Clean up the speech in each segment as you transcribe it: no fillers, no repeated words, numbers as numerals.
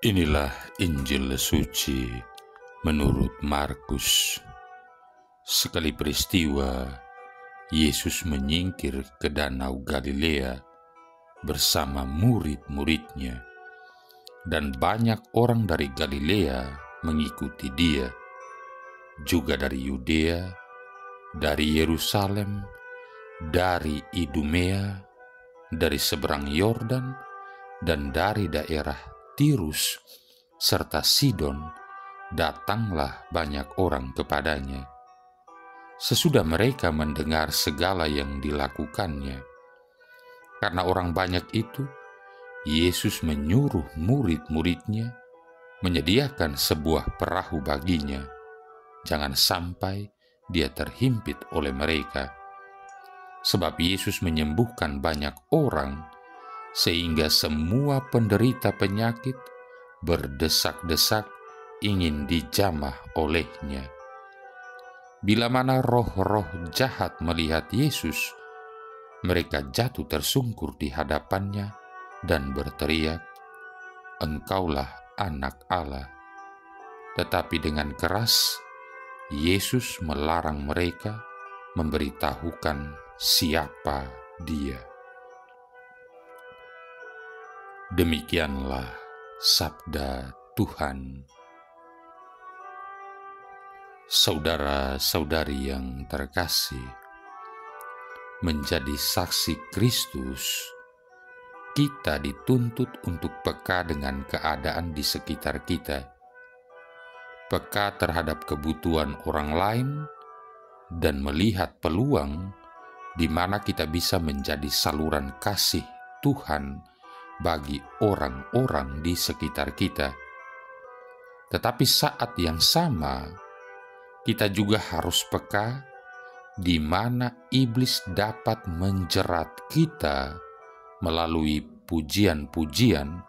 Inilah Injil suci menurut Markus. Sekali peristiwa, Yesus menyingkir ke Danau Galilea bersama murid-muridnya, dan banyak orang dari Galilea mengikuti dia, juga dari Yudea, dari Yerusalem, dari Idumea, dari seberang Yordan, dan dari daerah Tirus serta Sidon. Datanglah banyak orang kepadanya. Sesudah mereka mendengar segala yang dilakukannya, karena orang banyak itu, Yesus menyuruh murid-muridnya menyediakan sebuah perahu baginya, jangan sampai dia terhimpit oleh mereka. Sebab Yesus menyembuhkan banyak orang, sehingga semua penderita penyakit berdesak-desak ingin dijamah olehnya. Bila mana roh-roh jahat melihat Yesus, mereka jatuh tersungkur di hadapannya dan berteriak, "Engkaulah Anak Allah." Tetapi dengan keras, Yesus melarang mereka memberitahukan siapa Dia. Demikianlah sabda Tuhan. Saudara-saudari yang terkasih, menjadi saksi Kristus, kita dituntut untuk peka dengan keadaan di sekitar kita, peka terhadap kebutuhan orang lain, dan melihat peluang di mana kita bisa menjadi saluran kasih Tuhan bagi orang-orang di sekitar kita. Tetapi saat yang sama, kita juga harus peka di mana iblis dapat menjerat kita melalui pujian-pujian,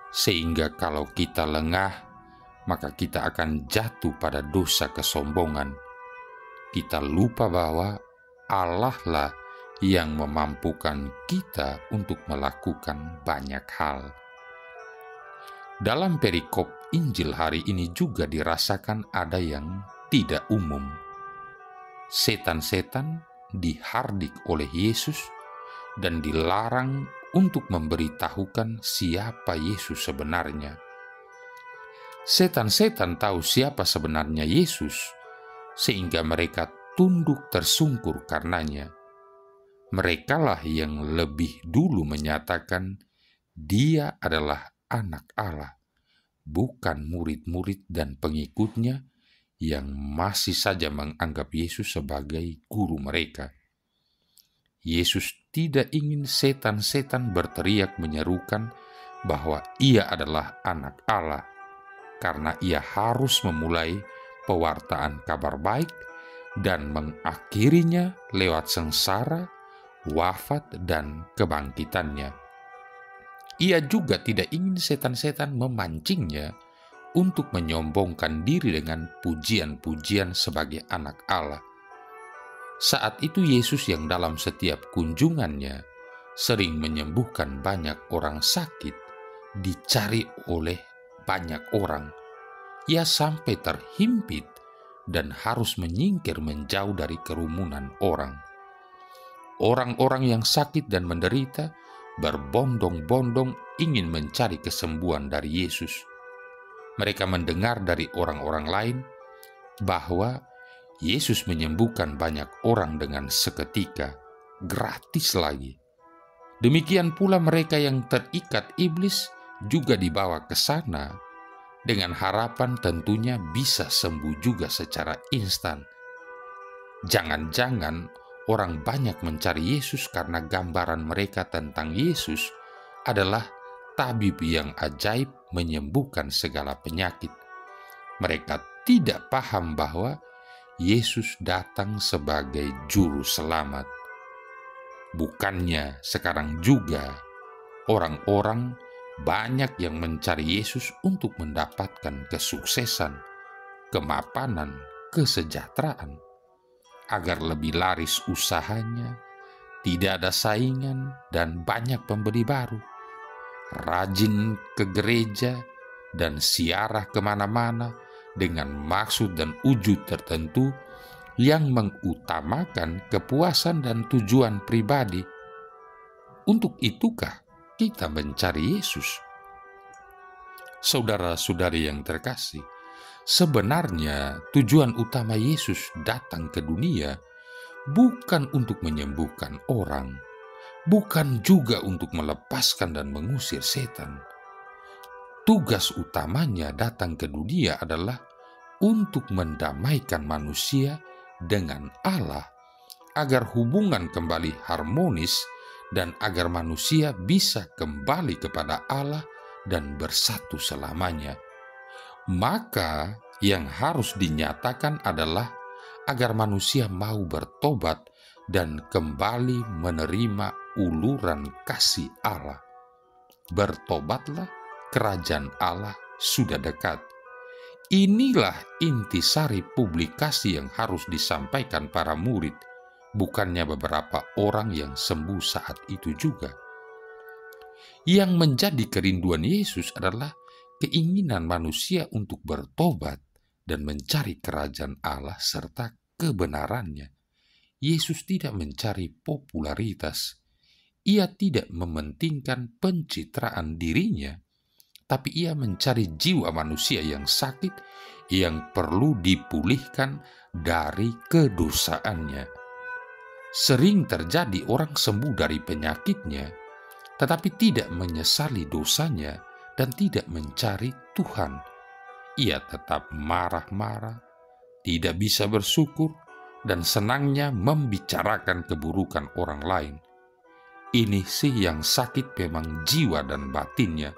sehingga kalau kita lengah, maka kita akan jatuh pada dosa kesombongan. Kita lupa bahwa Allah lah yang memampukan kita untuk melakukan banyak hal. Dalam perikop Injil hari ini juga dirasakan ada yang tidak umum. Setan-setan dihardik oleh Yesus dan dilarang untuk memberitahukan siapa Yesus sebenarnya. Setan-setan tahu siapa sebenarnya Yesus, sehingga mereka tunduk tersungkur karenanya. Merekalah yang lebih dulu menyatakan Dia adalah Anak Allah, bukan murid-murid dan pengikutnya yang masih saja menganggap Yesus sebagai guru mereka. Yesus tidak ingin setan-setan berteriak menyerukan bahwa Ia adalah Anak Allah, karena Ia harus memulai pewartaan kabar baik dan mengakhirinya lewat sengsara, wafat, dan kebangkitannya. Ia juga tidak ingin setan-setan memancingnya untuk menyombongkan diri dengan pujian-pujian sebagai Anak Allah. Saat itu Yesus yang dalam setiap kunjungannya sering menyembuhkan banyak orang sakit, dicari oleh banyak orang. Ia sampai terhimpit dan harus menyingkir menjauh dari kerumunan orang. Orang-orang yang sakit dan menderita berbondong-bondong ingin mencari kesembuhan dari Yesus. Mereka mendengar dari orang-orang lain bahwa Yesus menyembuhkan banyak orang dengan seketika, gratis lagi. Demikian pula mereka yang terikat iblis juga dibawa ke sana dengan harapan tentunya bisa sembuh juga secara instan. Jangan-jangan orang banyak mencari Yesus karena gambaran mereka tentang Yesus adalah tabib yang ajaib menyembuhkan segala penyakit. Mereka tidak paham bahwa Yesus datang sebagai juru selamat. Bukannya sekarang juga orang-orang banyak yang mencari Yesus untuk mendapatkan kesuksesan, kemapanan, kesejahteraan, agar lebih laris usahanya, tidak ada saingan, dan banyak pembeli baru. Rajin ke gereja, dan siarah kemana-mana dengan maksud dan wujud tertentu yang mengutamakan kepuasan dan tujuan pribadi. Untuk itukah kita mencari Yesus? Saudara-saudari yang terkasih, sebenarnya tujuan utama Yesus datang ke dunia bukan untuk menyembuhkan orang, bukan juga untuk melepaskan dan mengusir setan. Tugas utamanya datang ke dunia adalah untuk mendamaikan manusia dengan Allah, agar hubungan kembali harmonis dan agar manusia bisa kembali kepada Allah dan bersatu selamanya. Maka yang harus dinyatakan adalah agar manusia mau bertobat dan kembali menerima uluran kasih Allah. Bertobatlah, kerajaan Allah sudah dekat. Inilah intisari publikasi yang harus disampaikan para murid, bukannya beberapa orang yang sembuh saat itu juga. Yang menjadi kerinduan Yesus adalah keinginan manusia untuk bertobat dan mencari kerajaan Allah serta kebenarannya. Yesus tidak mencari popularitas. Ia tidak mementingkan pencitraan dirinya, tapi ia mencari jiwa manusia yang sakit, yang perlu dipulihkan dari kedosaannya. Sering terjadi orang sembuh dari penyakitnya, tetapi tidak menyesali dosanya dan tidak mencari Tuhan. Ia tetap marah-marah, tidak bisa bersyukur, dan senangnya membicarakan keburukan orang lain. Ini sih yang sakit memang jiwa dan batinnya,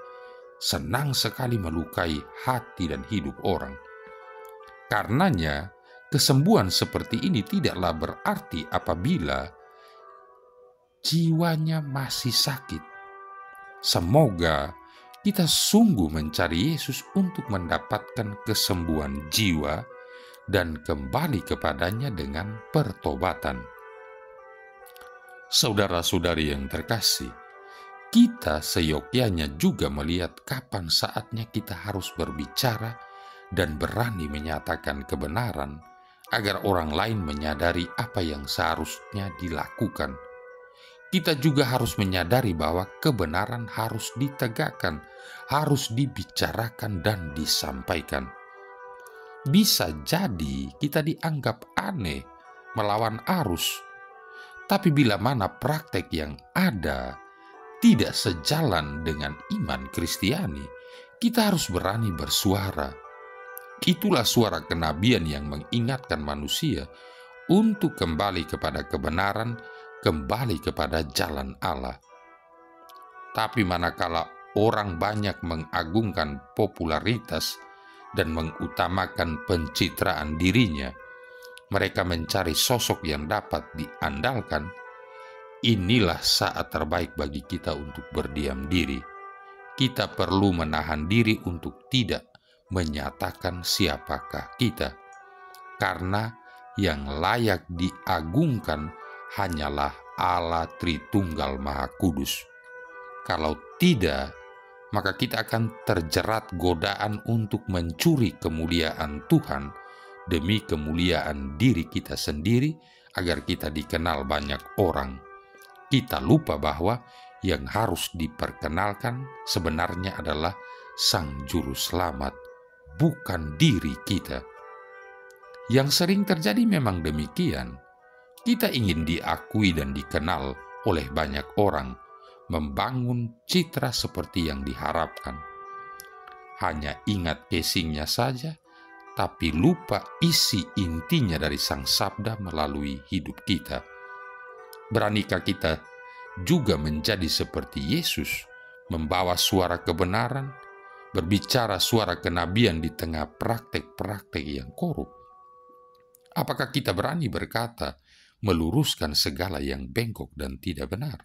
senang sekali melukai hati dan hidup orang. Karenanya, kesembuhan seperti ini tidaklah berarti apabila jiwanya masih sakit. Semoga kita sungguh mencari Yesus untuk mendapatkan kesembuhan jiwa dan kembali kepadanya dengan pertobatan. Saudara-saudari yang terkasih, kita seyogyanya juga melihat kapan saatnya kita harus berbicara dan berani menyatakan kebenaran agar orang lain menyadari apa yang seharusnya dilakukan. Kita juga harus menyadari bahwa kebenaran harus ditegakkan, harus dibicarakan dan disampaikan. Bisa jadi kita dianggap aneh, melawan arus. Tapi bila mana praktek yang ada tidak sejalan dengan iman Kristiani, kita harus berani bersuara. Itulah suara kenabian yang mengingatkan manusia untuk kembali kepada kebenaran, kembali kepada jalan Allah. Tapi manakala orang banyak mengagungkan popularitas dan mengutamakan pencitraan dirinya, mereka mencari sosok yang dapat diandalkan. Inilah saat terbaik bagi kita untuk berdiam diri. Kita perlu menahan diri untuk tidak menyatakan siapakah kita, karena yang layak diagungkan hanyalah Allah Tritunggal Maha Kudus. Kalau tidak, maka kita akan terjerat godaan untuk mencuri kemuliaan Tuhan demi kemuliaan diri kita sendiri agar kita dikenal banyak orang. Kita lupa bahwa yang harus diperkenalkan sebenarnya adalah Sang Juru Selamat, bukan diri kita. Yang sering terjadi memang demikian. Kita ingin diakui dan dikenal oleh banyak orang, membangun citra seperti yang diharapkan. Hanya ingat casingnya saja, tapi lupa isi intinya dari Sang Sabda melalui hidup kita. Beranikah kita juga menjadi seperti Yesus, membawa suara kebenaran, berbicara suara kenabian di tengah praktek-praktek yang korup? Apakah kita berani berkata, meluruskan segala yang bengkok dan tidak benar?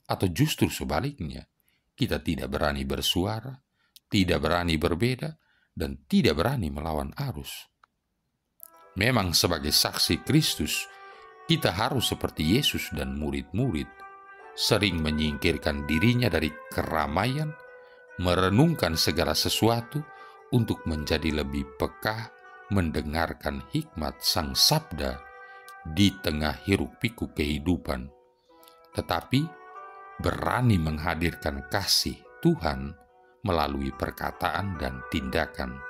Atau justru sebaliknya, kita tidak berani bersuara, tidak berani berbeda, dan tidak berani melawan arus? Memang sebagai saksi Kristus, kita harus seperti Yesus dan murid-murid, sering menyingkirkan dirinya dari keramaian, merenungkan segala sesuatu untuk menjadi lebih peka mendengarkan hikmat Sang Sabda di tengah hiruk-pikuk kehidupan, tetapi berani menghadirkan kasih Tuhan melalui perkataan dan tindakan,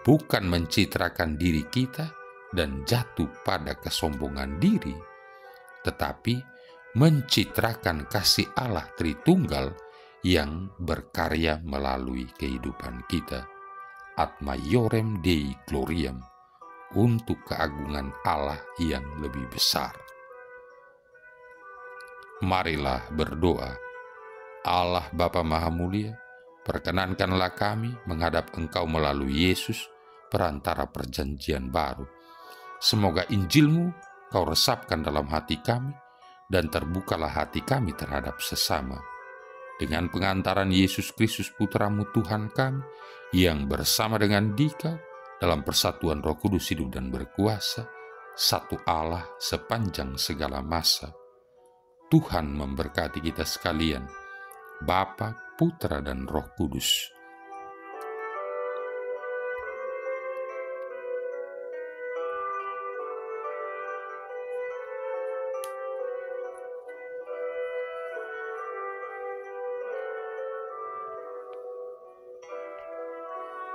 bukan mencitrakan diri kita dan jatuh pada kesombongan diri, tetapi mencitrakan kasih Allah Tritunggal yang berkarya melalui kehidupan kita. Ad maiorem Dei gloriam, untuk keagungan Allah yang lebih besar. Marilah berdoa. Allah Bapa Maha Mulia, perkenankanlah kami menghadap Engkau melalui Yesus, perantara perjanjian baru. Semoga Injil-Mu Kau resapkan dalam hati kami, dan terbukalah hati kami terhadap sesama. Dengan pengantaran Yesus Kristus Putra-Mu Tuhan kami, yang bersama dengan Dikau dalam persatuan Roh Kudus hidup dan berkuasa, satu Allah sepanjang segala masa. Tuhan memberkati kita sekalian, Bapa, Putra, dan Roh Kudus.